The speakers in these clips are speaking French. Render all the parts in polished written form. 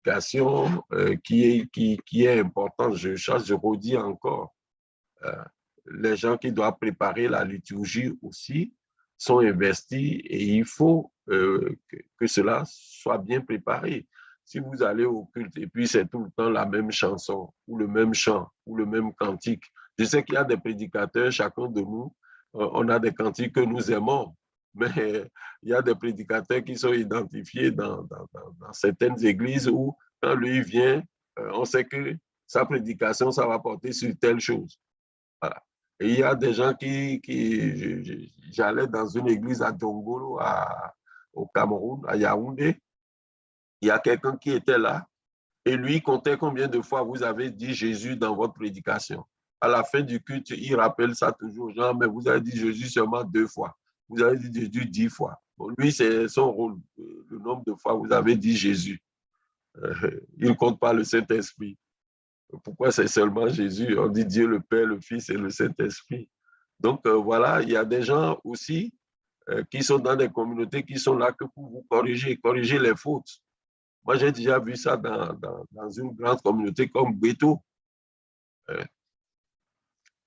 prédication qui est importante. Je redis encore, les gens qui doivent préparer la liturgie aussi sont investis et il faut que cela soit bien préparé. Si vous allez au culte et puis c'est tout le temps la même chanson ou le même chant ou le même cantique, je sais qu'il y a des prédicateurs, chacun de nous, on a des cantiques que nous aimons, mais il y a des prédicateurs qui sont identifiés dans certaines églises où quand lui vient, on sait que sa prédication, ça va porter sur telle chose. Voilà. Et il y a des gens j'allais dans une église à Dongolo, au Cameroun, à Yaoundé. Il y a quelqu'un qui était là et lui comptait combien de fois vous avez dit Jésus dans votre prédication. À la fin du culte, il rappelle ça toujours aux gens, mais vous avez dit Jésus seulement 2 fois. Vous avez dit Jésus 10 fois. Bon, lui, c'est son rôle, le nombre de fois vous avez dit Jésus. Il ne compte pas le Saint-Esprit. Pourquoi c'est seulement Jésus? On dit Dieu le Père, le Fils et le Saint-Esprit. Donc voilà, il y a des gens aussi qui sont dans des communautés qui sont là que pour vous corriger les fautes. Moi, j'ai déjà vu ça dans une grande communauté comme Beto.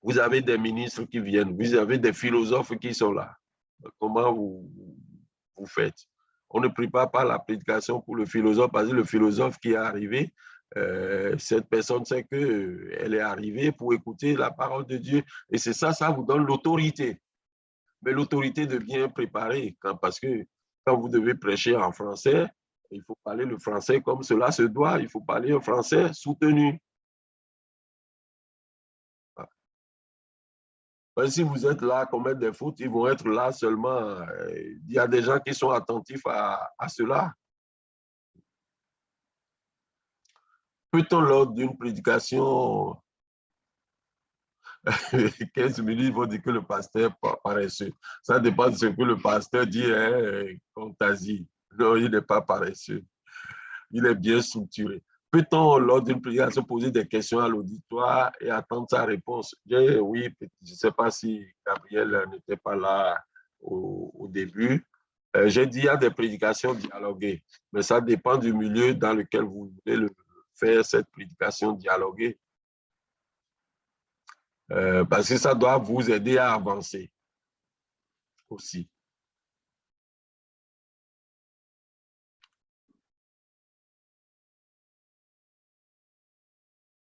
Vous avez des ministres qui viennent, vous avez des philosophes qui sont là. Comment vous faites? On ne prépare pas la prédication pour le philosophe parce que le philosophe qui est arrivé, cette personne sait qu'elle est arrivée pour écouter la parole de Dieu. Et c'est ça, ça vous donne l'autorité. Mais l'autorité devient préparée parce que quand vous devez prêcher en français, il faut parler le français comme cela se doit. Il faut parler un français soutenu. Si vous êtes là à commettre des fautes, ils vont être là seulement. Il y a des gens qui sont attentifs à cela. Peut-on, lors d'une prédication, 15 minutes, ils vont dire que le pasteur est paresseux. Ça dépend de ce que le pasteur dit, Contasie. Non, il n'est pas paresseux. Il est bien structuré. Peut-on, lors d'une prédication, poser des questions à l'auditoire et attendre sa réponse? Oui, je ne sais pas si Gabriel n'était pas là au début. J'ai dit, il y a des prédications dialoguées, mais ça dépend du milieu dans lequel vous voulez faire cette prédication dialoguée. Parce que ça doit vous aider à avancer aussi.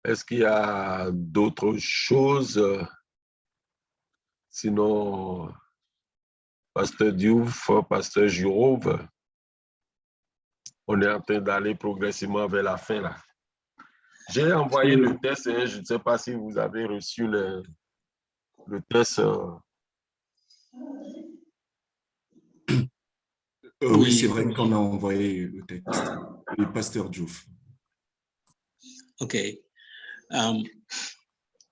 Est-ce qu'il y a d'autres choses? Sinon, Pasteur Diouf, Pasteur Girove, on est en train d'aller progressivement vers la fin là. J'ai envoyé le test, je ne sais pas si vous avez reçu le test. Oui, c'est vrai qu'on a envoyé le texte. Le pasteur Diouf. OK.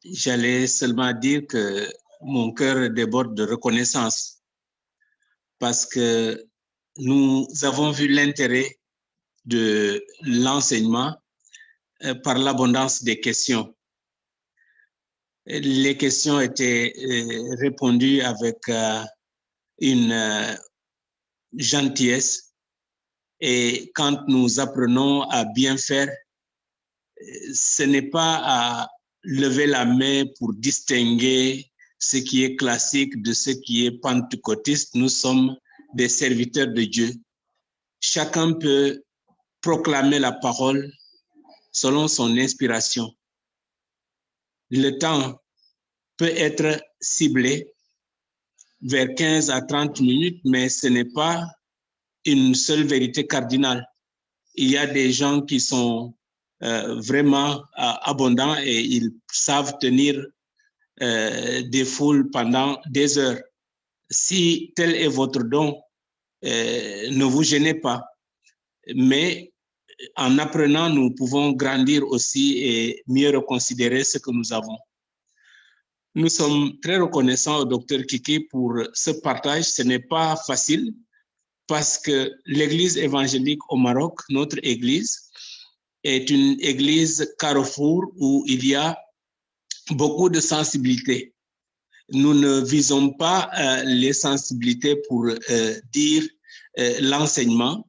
J'allais seulement dire que mon cœur déborde de reconnaissance parce que nous avons vu l'intérêt de l'enseignement par l'abondance des questions. Les questions étaient répondues avec une gentillesse et quand nous apprenons à bien faire, ce n'est pas à lever la main pour distinguer ce qui est classique de ce qui est pentecôtiste. Nous sommes des serviteurs de Dieu. Chacun peut proclamer la parole selon son inspiration. Le temps peut être ciblé vers 15 à 30 minutes, mais ce n'est pas une seule vérité cardinale. Il y a des gens qui sont vraiment abondants et ils savent tenir des foules pendant des heures. Si tel est votre don, ne vous gênez pas. Mais en apprenant, nous pouvons grandir aussi et mieux reconsidérer ce que nous avons. Nous sommes très reconnaissants au Dr Kiki pour ce partage. Ce n'est pas facile parce que l'Église évangélique au Maroc, notre Église, est une église carrefour où il y a beaucoup de sensibilités. Nous ne visons pas les sensibilités pour dire l'enseignement.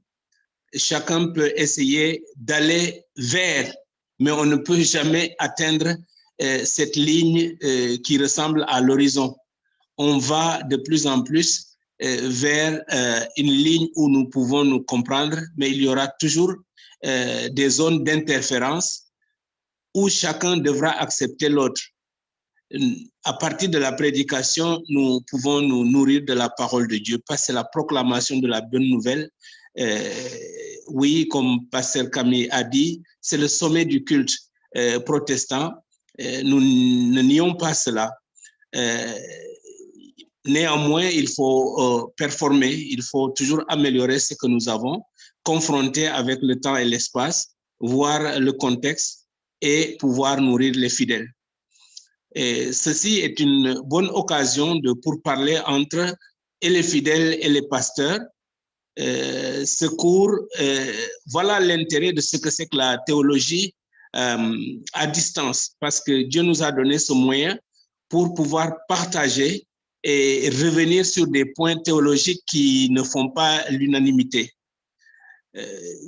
chacun peut essayer d'aller vers, mais on ne peut jamais atteindre cette ligne qui ressemble à l'horizon. On va de plus en plus vers une ligne où nous pouvons nous comprendre, mais il y aura toujours des zones d'interférence où chacun devra accepter l'autre. À partir de la prédication, nous pouvons nous nourrir de la parole de Dieu, parce que c'est la proclamation de la bonne nouvelle. Oui, comme Pasteur Camille a dit, c'est le sommet du culte protestant. Nous ne nions pas cela. Néanmoins, il faut performer, il faut toujours améliorer ce que nous avons, confronter avec le temps et l'espace, voir le contexte et pouvoir nourrir les fidèles. Et ceci est une bonne occasion de pourparler entre et les fidèles et les pasteurs. Ce cours, voilà l'intérêt de ce que c'est que la théologie à distance, parce que Dieu nous a donné ce moyen pour pouvoir partager et revenir sur des points théologiques qui ne font pas l'unanimité.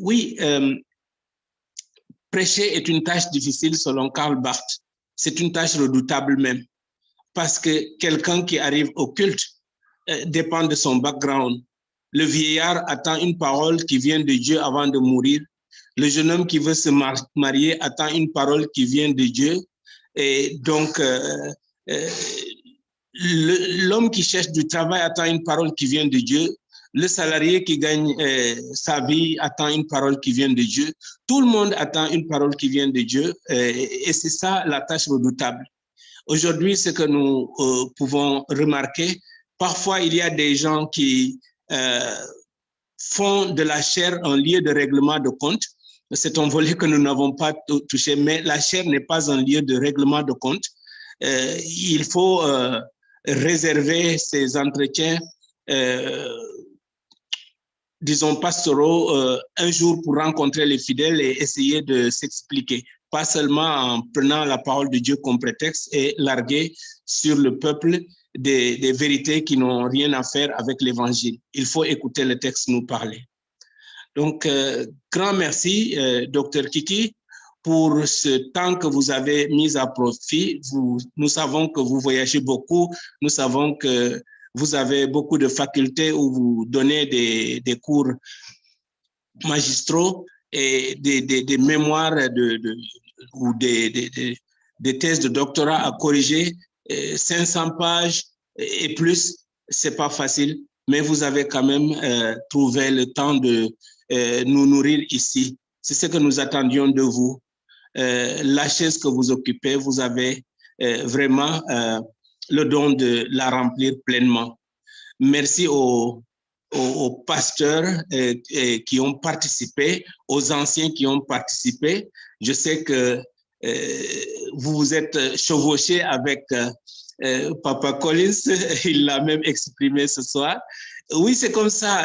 Oui, prêcher est une tâche difficile selon Karl Barth. C'est une tâche redoutable même, parce que quelqu'un qui arrive au culte dépend de son background. Le vieillard attend une parole qui vient de Dieu avant de mourir. Le jeune homme qui veut se marier attend une parole qui vient de Dieu. Et donc, l'homme qui cherche du travail attend une parole qui vient de Dieu. Le salarié qui gagne sa vie attend une parole qui vient de Dieu. Tout le monde attend une parole qui vient de Dieu. Et c'est ça la tâche redoutable. Aujourd'hui, ce que nous pouvons remarquer, parfois il y a des gens qui font de la chair un lieu de règlement de compte. C'est un volet que nous n'avons pas touché, mais la chair n'est pas un lieu de règlement de compte. Il faut réserver ces entretiens, disons, pastoraux, un jour pour rencontrer les fidèles et essayer de s'expliquer, pas seulement en prenant la parole de Dieu comme prétexte et larguer sur le peuple des vérités qui n'ont rien à faire avec l'évangile. Il faut écouter le texte nous parler. Donc, grand merci, Dr Kiki, pour ce temps que vous avez mis à profit. Nous savons que vous voyagez beaucoup, nous savons que vous avez beaucoup de facultés où vous donnez des cours magistraux et des mémoires ou des thèses de doctorat à corriger, 500 pages et plus, c'est pas facile, mais vous avez quand même trouvé le temps de nous nourrir ici. C'est ce que nous attendions de vous. La chaise que vous occupez, vous avez vraiment le don de la remplir pleinement. Merci aux pasteurs qui ont participé, aux anciens qui ont participé. Je sais que vous vous êtes chevauché avec Papa Collins, il l'a même exprimé ce soir. Oui, c'est comme ça.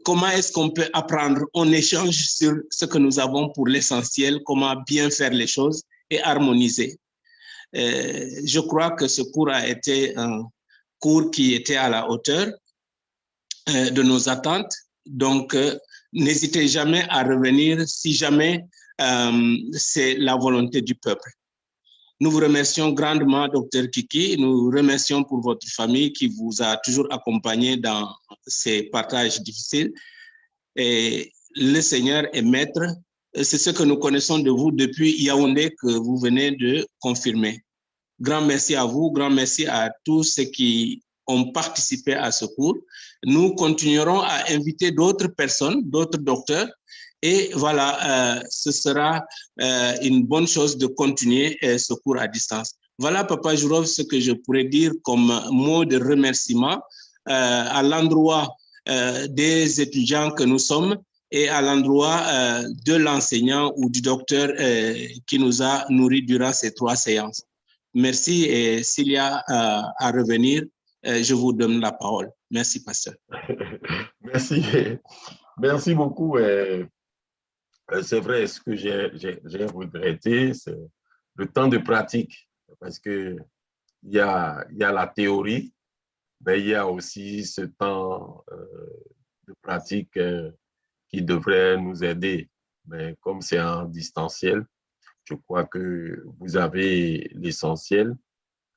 Comment est-ce qu'on peut apprendre? On échange sur ce que nous avons pour l'essentiel, comment bien faire les choses et harmoniser. Je crois que ce cours a été un cours qui était à la hauteur de nos attentes. Donc, n'hésitez jamais à revenir si jamais c'est la volonté du peuple. Nous vous remercions grandement, Dr Kiki. Nous remercions pour votre famille qui vous a toujours accompagné dans ces partages difficiles. Et le Seigneur est maître. C'est ce que nous connaissons de vous depuis Yaoundé que vous venez de confirmer. Grand merci à vous, grand merci à tous ceux qui ont participé à ce cours. Nous continuerons à inviter d'autres personnes, d'autres docteurs. Et voilà, ce sera une bonne chose de continuer ce cours à distance. Voilà, Papa Jourov, ce que je pourrais dire comme mot de remerciement à l'endroit des étudiants que nous sommes et à l'endroit de l'enseignant ou du docteur qui nous a nourris durant ces 3 séances. Merci et s'il y a à revenir, je vous donne la parole. Merci, pasteur. Merci. Merci beaucoup. C'est vrai, ce que j'ai regretté, c'est le temps de pratique, parce qu'il y a la théorie, mais il y a aussi ce temps de pratique qui devrait nous aider. Mais comme c'est en distanciel, je crois que vous avez l'essentiel.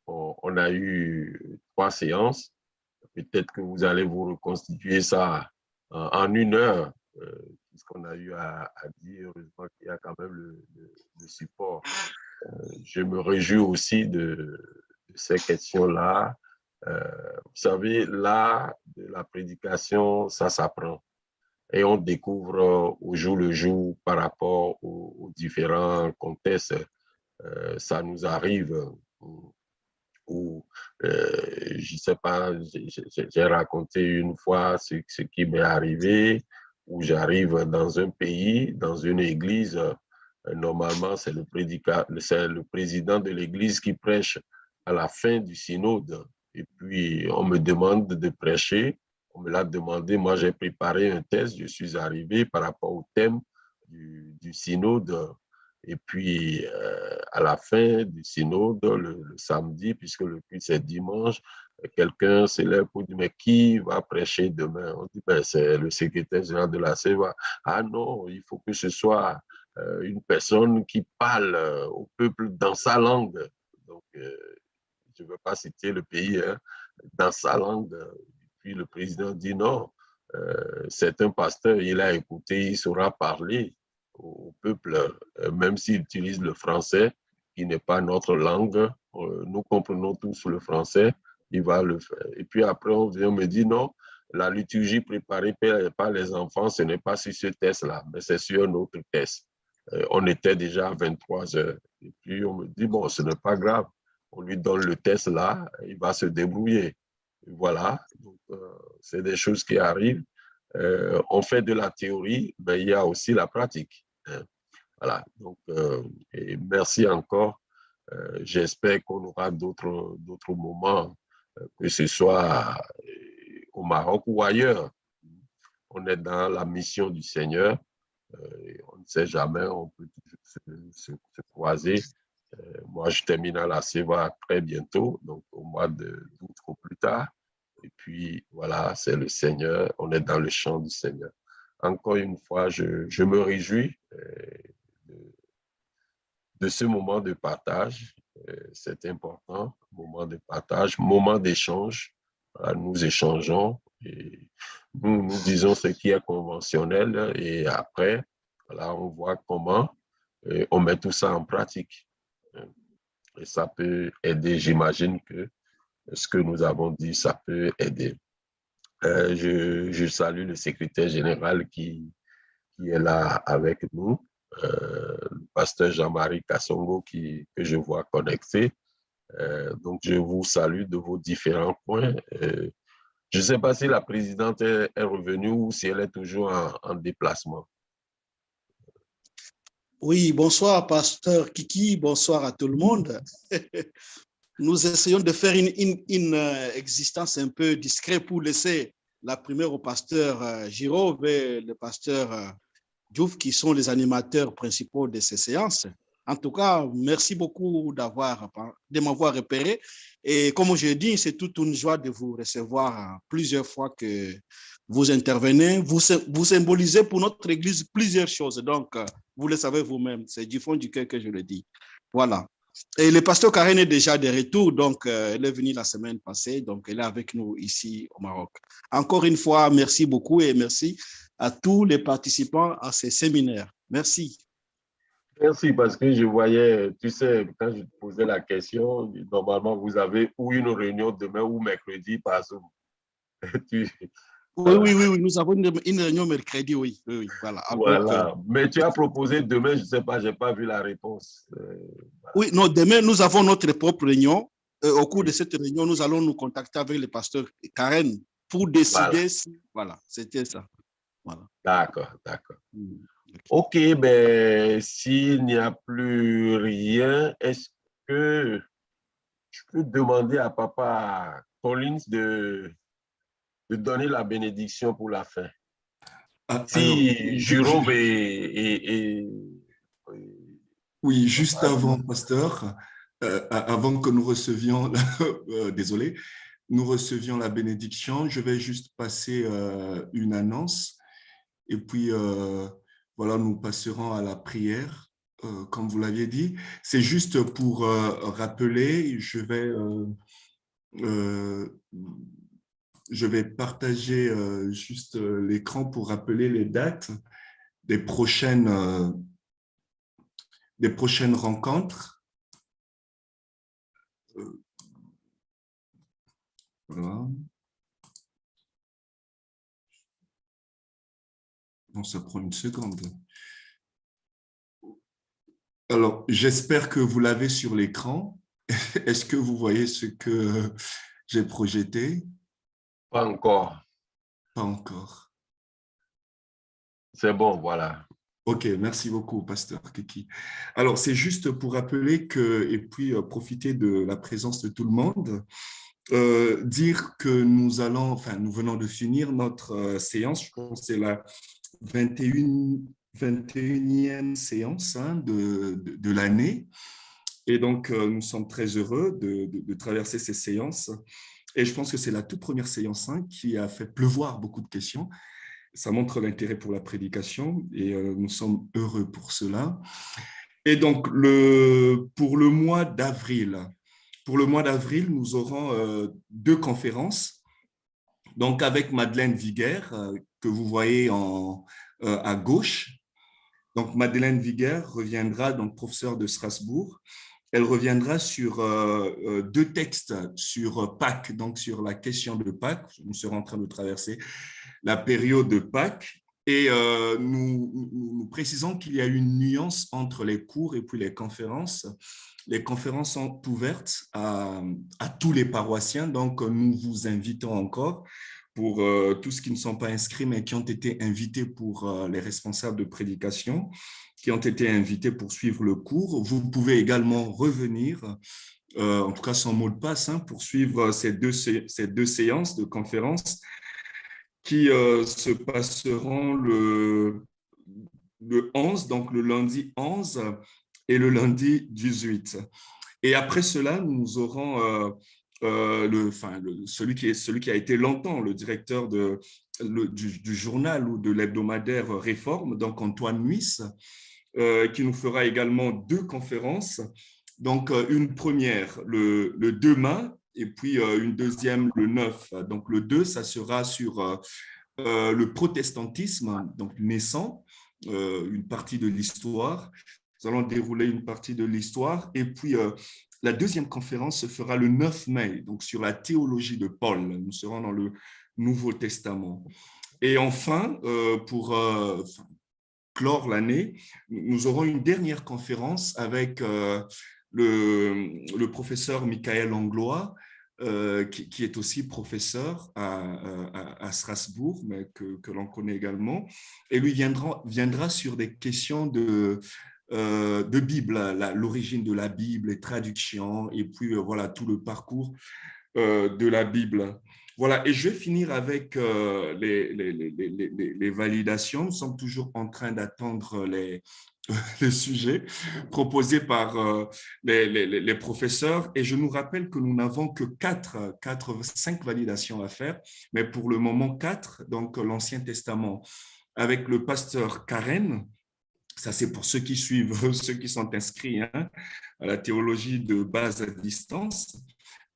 On a eu 3 séances. Peut-être que vous allez vous reconstituer ça en 1 heure, puisqu'on a eu à dire. Heureusement qu'il y a quand même le support. Je me réjouis aussi de ces questions-là. Vous savez, l'art de la prédication, ça s'apprend. Et on découvre au jour le jour par rapport aux différents contextes. Ça nous arrive où, je ne sais pas, j'ai raconté une fois ce qui m'est arrivé, où j'arrive dans un pays, dans une église. Normalement, c'est le président de l'église qui prêche à la fin du synode. Et puis, on me demande de prêcher. On me l'a demandé. Moi, j'ai préparé un texte. Je suis arrivé par rapport au thème du synode. Et puis, à la fin du synode, le samedi, puisque le culte c'est dimanche, quelqu'un s'élève pour dire, mais qui va prêcher demain? On dit, ben, c'est le secrétaire général de la CEVA. Ah non, il faut que ce soit une personne qui parle au peuple dans sa langue. Donc, je ne veux pas citer le pays, hein, dans sa langue. Puis le président dit non, c'est un pasteur, il a écouté, il saura parler au peuple, même s'il utilise le français, qui n'est pas notre langue. Nous comprenons tous le français, il va le faire. Et puis après, on vient me dire non, la liturgie préparée par les enfants, ce n'est pas sur ce test-là, mais c'est sur un autre test. On était déjà à 23 heures. Et puis on me dit, bon, ce n'est pas grave. On lui donne le test là, il va se débrouiller. Voilà, donc c'est des choses qui arrivent. On fait de la théorie, mais il y a aussi la pratique. Voilà, donc et merci encore. J'espère qu'on aura d'autres moments, que ce soit au Maroc ou ailleurs. On est dans la mission du Seigneur. On ne sait jamais, on peut se croiser. Moi, je termine à la CEVA très bientôt, donc au mois d'août ou plus tard. Et puis, voilà, c'est le Seigneur, on est dans le champ du Seigneur. Encore une fois, je me réjouis de ce moment de partage. C'est important, moment de partage, moment d'échange. Nous échangeons et nous disons ce qui est conventionnel et après, voilà, on voit comment on met tout ça en pratique. Et ça peut aider, j'imagine que ce que nous avons dit, ça peut aider. Je salue le secrétaire général qui est là avec nous, le pasteur Jean-Marie Kassongo que je vois connecté. Donc, je vous salue de vos différents points. Je ne sais pas si la présidente est revenue ou si elle est toujours en déplacement. Oui, bonsoir, pasteur Kiki, bonsoir à tout le monde. Nous essayons de faire une existence un peu discrète pour laisser la première au pasteur Giraud et le pasteur Diouf, qui sont les animateurs principaux de ces séances. En tout cas, merci beaucoup de m'avoir repéré. Et comme je dis, c'est toute une joie de vous recevoir plusieurs fois que vous intervenez. Vous symbolisez pour notre Église plusieurs choses. Donc, vous le savez vous-même, c'est du fond du cœur que je le dis. Voilà. Et le pasteur Karen est déjà de retour, donc elle est venue la semaine passée, donc elle est avec nous ici au Maroc. Encore une fois, merci beaucoup et merci à tous les participants à ces séminaires. Merci. Merci, parce que je voyais, tu sais, quand je te posais la question, normalement, vous avez ou une réunion demain ou mercredi par Zoom. Voilà. Oui, nous avons une réunion mercredi, oui, voilà. Voilà, mais tu as proposé demain, je ne sais pas, je n'ai pas vu la réponse. Voilà. Oui, non, demain, nous avons notre propre réunion. Au cours de cette réunion, nous allons nous contacter avec le pasteur Karen pour décider si, voilà, c'était ça. Voilà. D'accord. OK, ben, s'il n'y a plus rien, est-ce que je peux demander à Papa Collins de donner la bénédiction pour la fin? Si Jérôme Oui, juste avant, pasteur, avant que nous recevions, désolé, nous recevions la bénédiction, je vais juste passer une annonce. Et puis, voilà, nous passerons à la prière, comme vous l'aviez dit. C'est juste pour rappeler, je vais partager juste l'écran pour rappeler les dates des prochaines rencontres. Voilà. Bon, ça prend une seconde. Alors, j'espère que vous l'avez sur l'écran. Est-ce que vous voyez ce que j'ai projeté? Pas encore. Pas encore. C'est bon, voilà. Ok, merci beaucoup, Pasteur Kiki. Alors, c'est juste pour rappeler que, et puis profiter de la présence de tout le monde, dire que nous venons de finir notre séance, je pense que c'est la 21e séance de l'année. Et donc, nous sommes très heureux de traverser ces séances. Et je pense que c'est la toute première séance qui a fait pleuvoir beaucoup de questions. Ça montre l'intérêt pour la prédication et nous sommes heureux pour cela. Et donc, pour le mois d'avril, nous aurons 2 conférences. Donc, avec Madeleine Viguer, que vous voyez à gauche. Donc, Madeleine Viguer reviendra, donc professeure de Strasbourg. Elle reviendra sur 2 textes sur Pâques, donc sur la question de Pâques. Nous serons en train de traverser la période de Pâques. Et nous précisons qu'il y a une nuance entre les cours et puis les conférences. Les conférences sont ouvertes à tous les paroissiens, donc nous vous invitons encore pour tous ceux qui ne sont pas inscrits, mais qui ont été invités pour les responsables de prédication, qui ont été invités pour suivre le cours. Vous pouvez également revenir, en tout cas sans mot de passe, pour suivre ces deux séances de conférence qui se passeront le 11, donc le lundi 11 et le lundi 18. Et après cela, nous aurons celui qui a été longtemps le directeur du journal ou de l'hebdomadaire Réforme, donc Antoine Nuis, qui nous fera également 2 conférences. Donc, une première le 2 mai et puis une deuxième le 9. Donc, le 2, ça sera sur le protestantisme, donc naissant, une partie de l'histoire. Nous allons dérouler une partie de l'histoire. Et puis, la deuxième conférence se fera le 9 mai, donc sur la théologie de Paul. Nous serons dans le Nouveau Testament. Et enfin, pour clore l'année, nous aurons une dernière conférence avec le professeur Michael Langlois, qui est aussi professeur à Strasbourg, mais que l'on connaît également. Et lui viendra sur des questions de Bible, l'origine de la Bible, les traductions, et puis voilà tout le parcours de la Bible. Voilà, et je vais finir avec les validations. Nous sommes toujours en train d'attendre les sujets proposés par les professeurs. Et je nous rappelle que nous n'avons que 5 validations à faire, mais pour le moment 4, donc l'Ancien Testament, avec le pasteur Karen. Ça, c'est pour ceux qui suivent, ceux qui sont inscrits à la théologie de base à distance.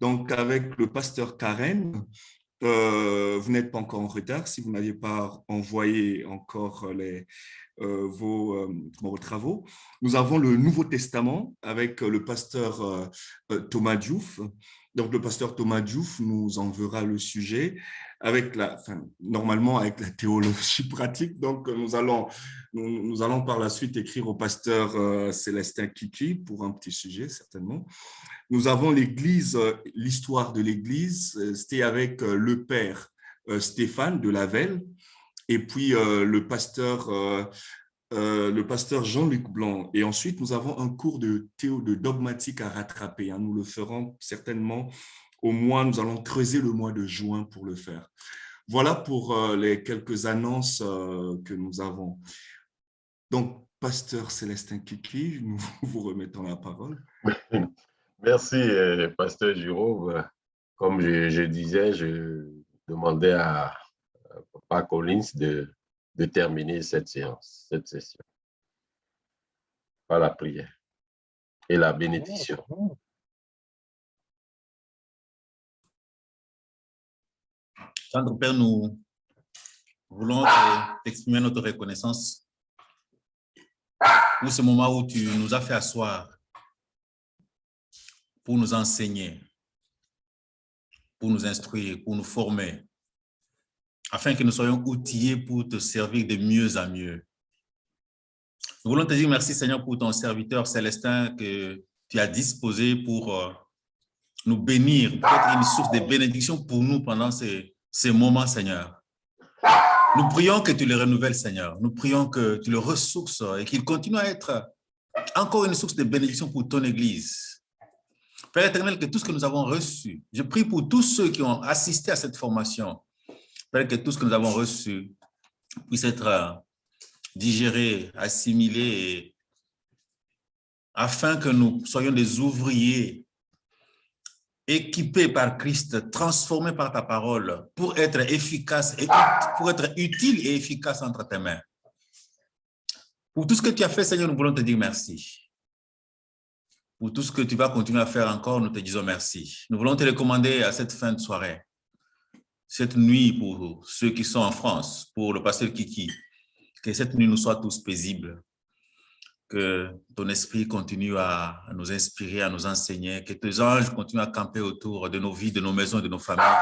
Donc, avec le pasteur Karen, vous n'êtes pas encore en retard si vous n'aviez pas envoyé encore vos travaux. Nous avons le Nouveau Testament avec le pasteur Thomas Diouf. Donc, le pasteur Thomas Diouf nous enverra le sujet normalement avec la théologie pratique. Donc, nous allons par la suite écrire au pasteur Célestin Kiki pour un petit sujet, certainement. Nous avons l'Église, l'histoire de l'Église, c'était avec le père Stéphane de Lavelle et puis le pasteur Jean-Luc Blanc. Et ensuite, nous avons un cours de dogmatique à rattraper. Nous le ferons certainement nous allons creuser le mois de juin pour le faire. Voilà pour les quelques annonces que nous avons. Donc, pasteur Célestin Kiki, nous vous remettons la parole. Merci, pasteur Giraud. Comme je disais, je demandais à Papa Collins de de terminer cette séance, cette session, par la prière et la bénédiction. Tendre Père, nous voulons t'exprimer notre reconnaissance pour ce moment où tu nous as fait asseoir pour nous enseigner, pour nous instruire, pour nous former, afin que nous soyons outillés pour te servir de mieux en mieux. Nous voulons te dire merci, Seigneur, pour ton serviteur Célestin que tu as disposé pour nous bénir, pour être une source de bénédiction pour nous pendant ces moments, Seigneur. Nous prions que tu le renouvelles, Seigneur. Nous prions que tu le ressources et qu'il continue à être encore une source de bénédiction pour ton Église. Père éternel, que tout ce que nous avons reçu, je prie pour tous ceux qui ont assisté à cette formation, Père, que tout ce que nous avons reçu puisse être digéré, assimilé, afin que nous soyons des ouvriers équipés par Christ, transformés par ta parole, pour être efficaces et pour être utiles et efficaces entre tes mains. Pour tout ce que tu as fait, Seigneur, nous voulons te dire merci. Pour tout ce que tu vas continuer à faire encore, nous te disons merci. Nous voulons te recommander à cette fin de soirée, cette nuit pour ceux qui sont en France, pour le pasteur Kiki, que cette nuit nous soit tous paisibles, que ton esprit continue à nous inspirer, à nous enseigner, que tes anges continuent à camper autour de nos vies, de nos maisons, de nos familles,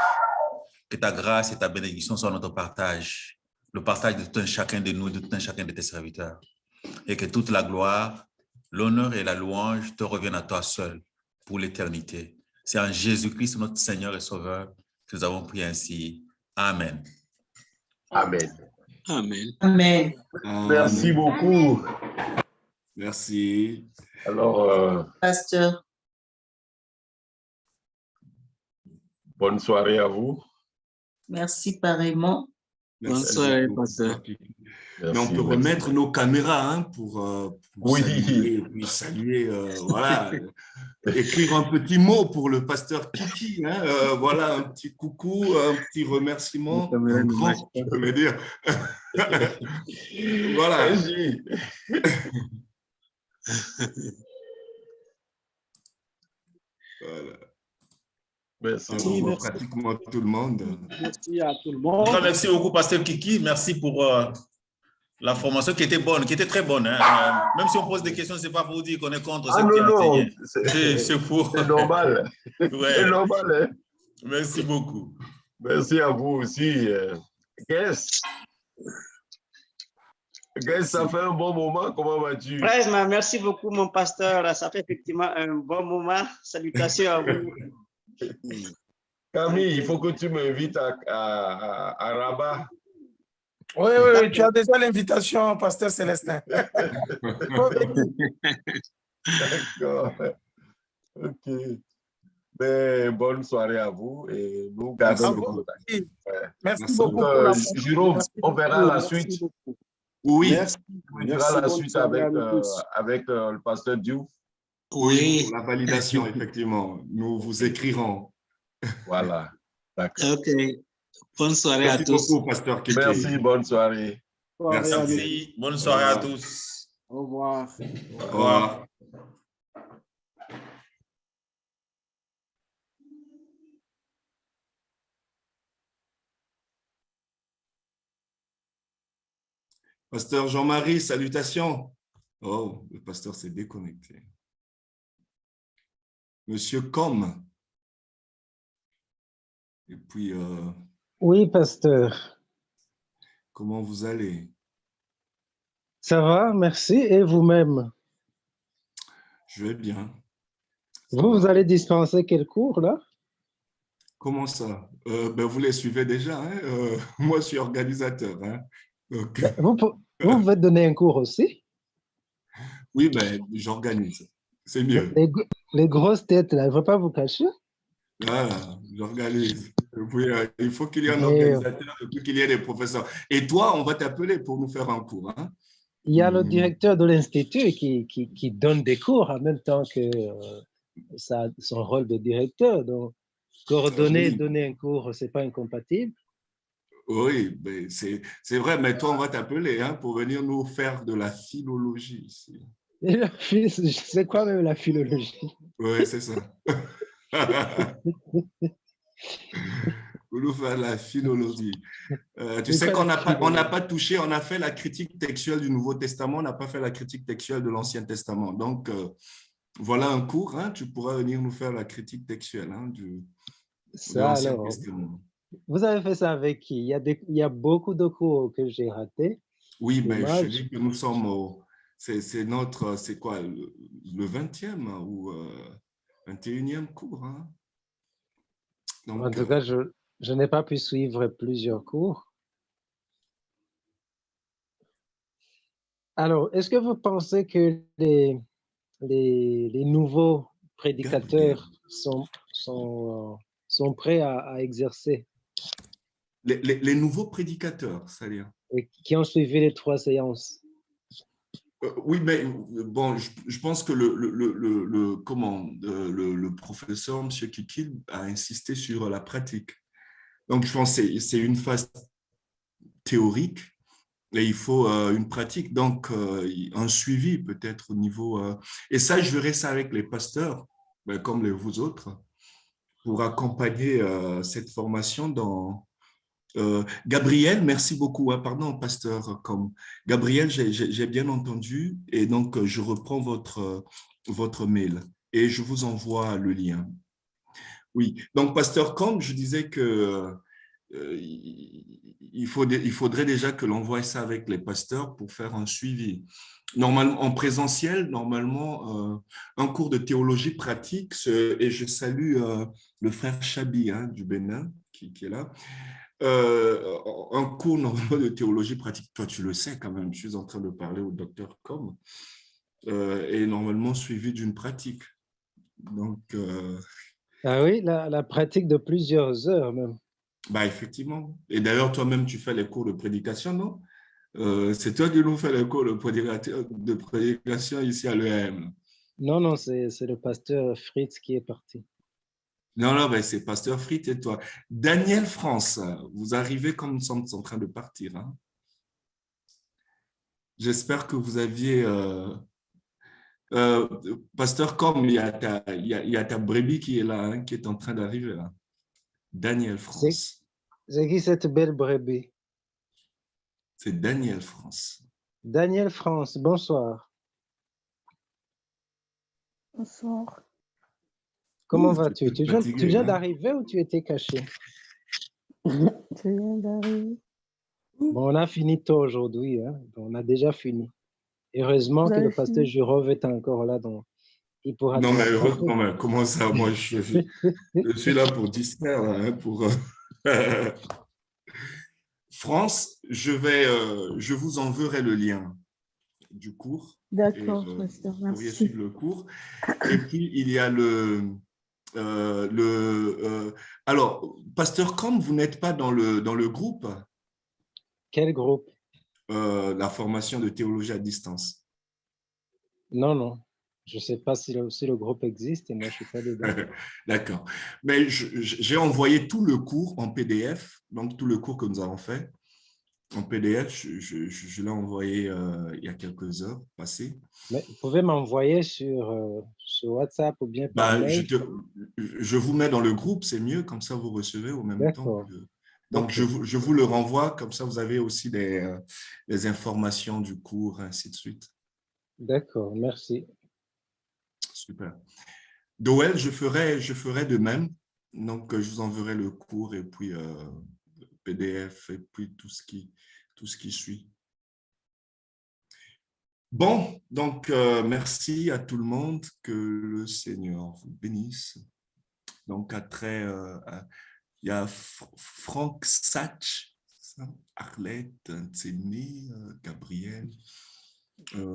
que ta grâce et ta bénédiction soient notre partage, le partage de tout un chacun de nous, de tout un chacun de tes serviteurs, et que toute la gloire, l'honneur et la louange te reviennent à toi seul pour l'éternité. C'est en Jésus-Christ, notre Seigneur et Sauveur, que nous avons prié ainsi. Amen. Amen. Amen. Amen. Merci beaucoup. Merci. Alors, Pasteur. bonne soirée à vous. Merci pareillement. Bonne soirée, pasteur. Mais on peut remettre nos caméras pour Oui. saluer, et puis saluer, voilà, écrire un petit mot pour le pasteur Kiki, voilà, un petit coucou, un petit remerciement, un grand, je veux dire. Voilà. Voilà. Merci. On voit pratiquement tout le monde. Merci à tout le monde. Merci beaucoup, pasteur Kiki. Merci pour la formation qui était bonne, qui était très bonne. Hein. Même si on pose des questions, ce n'est pas pour dire qu'on est contre ce qui a enseigné. C'est pour... C'est normal. Ouais. C'est normal. Hein? Merci beaucoup. Merci à vous aussi. Guess, ça fait un bon moment. Comment vas-tu? Merci beaucoup, mon pasteur. Ça fait effectivement un bon moment. Salutations à vous. Camille, il faut que tu m'invites à Rabat. Oui, tu as déjà l'invitation, pasteur Célestin. D'accord. OK. Mais bonne soirée à vous et nous gardons le contact. Merci beaucoup. Jérôme, on verra la suite. Oui. On verra la suite avec le pasteur Diouf. Oui, pour la validation, effectivement. Nous vous écrirons. Voilà. D'accord. OK. Bonne soirée à tous. Merci beaucoup, pasteur Kiki. Merci, bonne soirée. Merci. Bonne soirée à tous. Au revoir. Au revoir. Pasteur Jean-Marie, salutations. Oh, le pasteur s'est déconnecté. Monsieur Com. Et puis, Oui, pasteur. comment vous allez? Ça va, merci. Et vous-même? Je vais bien. Vous allez dispenser quel cours, là? Comment ça? Vous les suivez déjà. Hein? Moi, je suis organisateur. Hein? Donc, Vous pouvez donner un cours aussi? oui, j'organise. C'est mieux. Les grosses têtes, là, il ne faut pas vous cacher? Voilà, j'organise. Il faut qu'il y ait un organisateur, il faut qu'il y ait des professeurs. Et toi, on va t'appeler pour nous faire un cours. Hein? Il y a le directeur de l'Institut qui donne des cours en même temps que son rôle de directeur. Donc, coordonner et donner un cours, ce n'est pas incompatible. Oui, mais c'est vrai, mais toi, on va t'appeler hein, pour venir nous faire de la philologie ici. C'est quoi même la philologie? Oui, c'est ça. Pour nous faire de la philologie. Tu sais qu'on n'a pas touché, on a fait la critique textuelle du Nouveau Testament, on n'a pas fait la critique textuelle de l'Ancien Testament. Donc, voilà un cours, hein, tu pourras venir nous faire la critique textuelle hein, de l'Ancien Testament. Vous avez fait ça avec qui? Il y a beaucoup de cours que j'ai ratés. Oui, mais je dis que nous sommes c'est quoi, le 20e ou 21e cours. Hein? Donc, en tout cas, je n'ai pas pu suivre plusieurs cours. Alors, est-ce que vous pensez que les nouveaux prédicateurs sont prêts à exercer? Les nouveaux prédicateurs, c'est-à-dire? Qui ont suivi les 3 séances. Oui, mais bon, je pense que le professeur, M. Kikil, a insisté sur la pratique. Donc, je pense que c'est une phase théorique et il faut une pratique. Donc, un suivi peut-être au niveau… et ça, je verrai ça avec les pasteurs, comme vous autres, pour accompagner cette formation dans… Gabriel, merci beaucoup. Hein, pardon, pasteur. Gabriel, j'ai bien entendu et donc je reprends votre mail et je vous envoie le lien. Oui, donc pasteur, comme je disais que il faudrait déjà que l'on voie ça avec les pasteurs pour faire un suivi. Normalement, en présentiel, normalement, un cours de théologie pratique, et je salue le frère Chabi hein, du Bénin qui est là. Un cours normal de théologie pratique, toi tu le sais quand même, je suis en train de parler au docteur Com, est normalement suivi d'une pratique. Donc, ah oui, la pratique de plusieurs heures même. Bah effectivement. Et d'ailleurs, toi-même, tu fais les cours de prédication, non? C'est toi qui nous fais les cours de prédication ici à l'EM. Non, c'est le pasteur Fritz qui est parti. Non, ben c'est pasteur Fritz et toi. Daniel France, vous arrivez comme nous sommes en train de partir. Hein? J'espère que vous aviez… pasteur Com, il y a ta brebis qui est là, hein, qui est en train d'arriver là. Daniel France. C'est qui cette belle brebis? C'est Daniel France. Daniel France, bonsoir. Bonsoir. Comment vas-tu? Tu viens d'arriver ou tu étais caché? Je viens d'arriver. Bon, on a fini tôt aujourd'hui. Hein? On a déjà fini. Heureusement que le pasteur Jurov est encore là. Donc il pourra non, mais comment ça? Moi, je suis là pour distraire. Hein, pour… France, je vous enverrai le lien du cours. D'accord, pasteur, merci. Vous pourriez suivre le cours. Et puis, il y a alors, pasteur Com, vous n'êtes pas dans le groupe? Quel groupe? La formation de théologie à distance. Non. Je ne sais pas si le groupe existe et moi, je ne suis pas dedans. D'accord. Mais j'ai envoyé tout le cours en PDF, donc tout le cours que nous avons fait. En PDF, je l'ai envoyé il y a quelques heures passées. Mais vous pouvez m'envoyer sur WhatsApp ou bien par mail? Je vous mets dans le groupe, c'est mieux, comme ça vous recevez au même temps. Donc, je vous le renvoie, comme ça vous avez aussi des informations du cours, ainsi de suite. D'accord, merci. Super. Doël, je ferai de même. Donc, je vous enverrai le cours et puis PDF et puis tout ce qui suit. Bon, donc merci à tout le monde. Que le Seigneur vous bénisse. Donc, il y a Franck Satch, Arlette, Tsémé, Gabriel,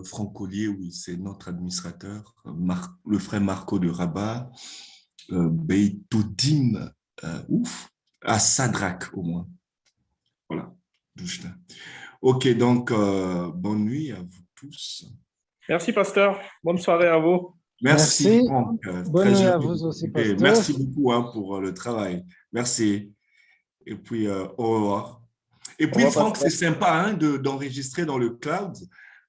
Franck Collier, oui, c'est notre administrateur, le frère Marco de Rabat, Beitoudim, à Sadrak au moins. Voilà, ok, donc bonne nuit à vous tous. Merci, pasteur. Bonne soirée à vous. Merci, Franck. Bonne nuit à vous aussi, pasteur. Merci beaucoup pour le travail. Merci. Et puis, au revoir. Et puis, On va Franck, passer- c'est sympa hein, d'enregistrer dans le cloud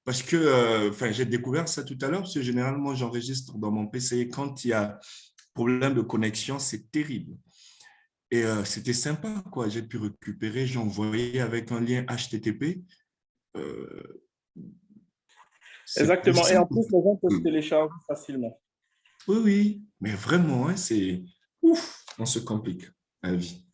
parce que j'ai découvert ça tout à l'heure parce que généralement, j'enregistre dans mon PC et quand il y a problème de connexion, c'est terrible. Et c'était sympa, quoi. J'ai pu récupérer, j'ai envoyé avec un lien HTTP. C'est Exactement. plus Et en simple. plus, les gens peuvent télécharger facilement. Oui, oui, mais vraiment, hein, c'est ouf, on se complique la vie.